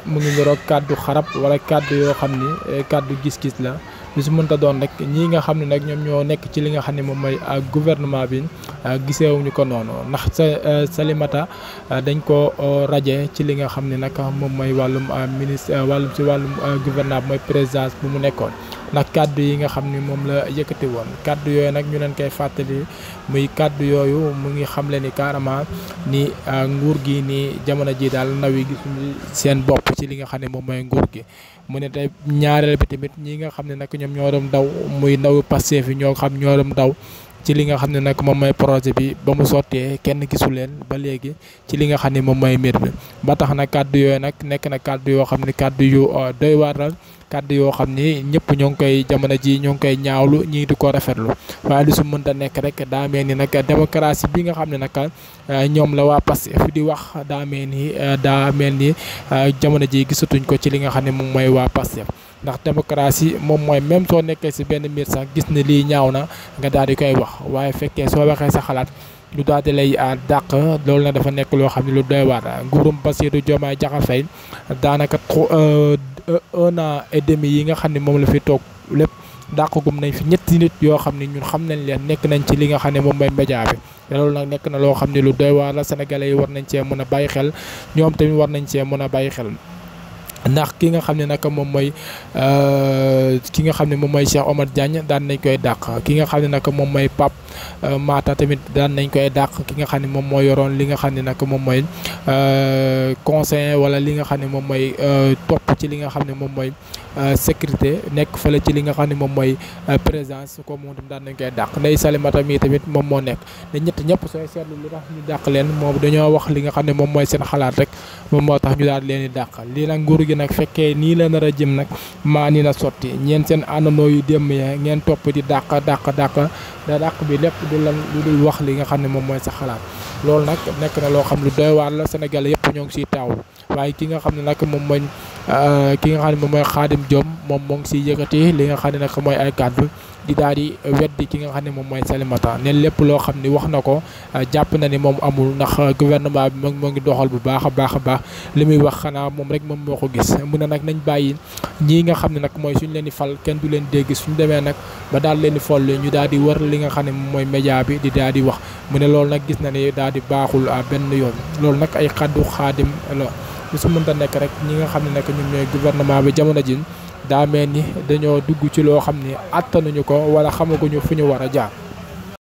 mu ngi niroog kàddu xarab wala kàddu yoo xam ni kàddu gis-gis la lu si mënta doon rek ñii nga xam ne nag ñoom ñoo nekk ci li nga xam ne moom mooy gouvernement bi giseewuñu ko noonu ndax Salimata dañ ko raje ci li nga xam ne nag moom mooy wàllum ministre wàllum gouvernement bi mooy présidence bu mu nekkoon. ndax kàddu yi nga xam ni moom la yëkkati woon kàddu yooyu nag ñu leen koy fàttali muy kàddu yooyu mu ngi xamle ni carrément ni nguur gi ni jamono ji daal ndaw yi gisuñu seen bopp ci li nga xam ne moom mooy nguur gi. mu ne tey ñaareel bi tamit ñi nga xam ne nag ñoom ñoo doon daw muy ndaw Pastef yi ñoo doon daw ci li nga xam ne nag moom mooy projet bi ba mu sottee kenn gisu leen ba léegi ci li nga xam ne moom mooy mbir bi ba tax na kàddu yooyu nag nekk na kàddu yoo xam ne kàddu yu doy waar la kàddu yoo xam ni ñëpp ñoo ngi koy jamono ji ñoo ngi koy ñaawlu ñii di ko rafetlu waaye li su mënta nekk rek daa mel ni nag démocratie bi nga xam ne nag ñoom la waa Pastef di wax daa mel ni jamono ji gisatuñ ko ci li nga xam ne moom mooy waa Pastef ndax démocratie moom mooy même soo nekkee si benn mbir sax gis ne lii ñaaw na nga daal di koy wax waaye fekkee soo waxee sa xalaat lu daal di lay dàq loolu na dafa nekk loo xam ne lu doy waar nguurum Bassirou Diomaye Diakhar Faye daanaka 1 an et demi yi nga xam ne moom la fi toog lépp dàqagum nañ fi ñetti nit yoo xam ne ñun xam nañ leen nekk nañ ci li nga xam ne moom mooy média bi loolu nag nekk na loo xam ne lu doy waar la sénégalais yi war nañ cee mën a bàyyi xel ñoom tamit war nañ cee mën a bàyyi xel. ndax ki nga xam ne nag moom mooy Cheikh Omar Diagne daan nañ koy dàq ki nga xam ne nag moom mooy Pape Matta tamit daan nañ koy dàq ki nga xam ne moom mooy yoroon li nga xam ne nag moom mooy conseiller wala li nga xam ne moom mooy topp ci li nga xam ne moom mooy sécurité nekk fële ci li nga xam ne moom mooy présence ko moom tam daan nañ koy dàq Ndeye Salimata mi tamit moom moo nekk ne ñëpp sooy seetlu lu tax ñu dàq leen moom dañoo wax li nga xam ne moom mooy seen xalaat rek moom moo tax ñu daal leen di dàq lii nag nguur gi nag fekkee nii la nar a jëm nag maa ni na sotti ñeen seen àndandoo yu démb ya ngeen topp di dàq bi lépp du lan lu dul wax li nga xam ne moom mooy sa xalaat loolu nag nekk na loo xam lu doy waar la Sénégal yëpp ñoo ngi siy taawlu waaye ki nga xam ne nag moom mooy Khadim Diom moom moo ngi siy yëkkati li nga xam ne nag mooy ay kàddu di daal di weddi ki nga xam ne moom mooy Salimata ne lépp loo xam ni wax na ko jàpp na ni moom amul ndax gouvernement bi moo ngi doxal bu baax a baax li muy wax xanaa moom rek moom moo ko gis mu ne nag nañ bàyyi ñii nga xam ne nag mooy suñ leen di fal kenn du leen dégg suñ demee nag ba daal leen di folle ñu daal di wër li nga xam ne moom mooy média bi di daal di wax mu ne loolu nag gis na ni daal di baaxul benn yoon loolu nag ay xaddu Xaadim la lu su mënta nekk rek ñi nga xam ne nag ñoom ñooy gouvernement bi jamono ji daa mel ni dañoo dugg ci loo xam ni attanuñu ko wala xamaguñu fu ñu war a jaar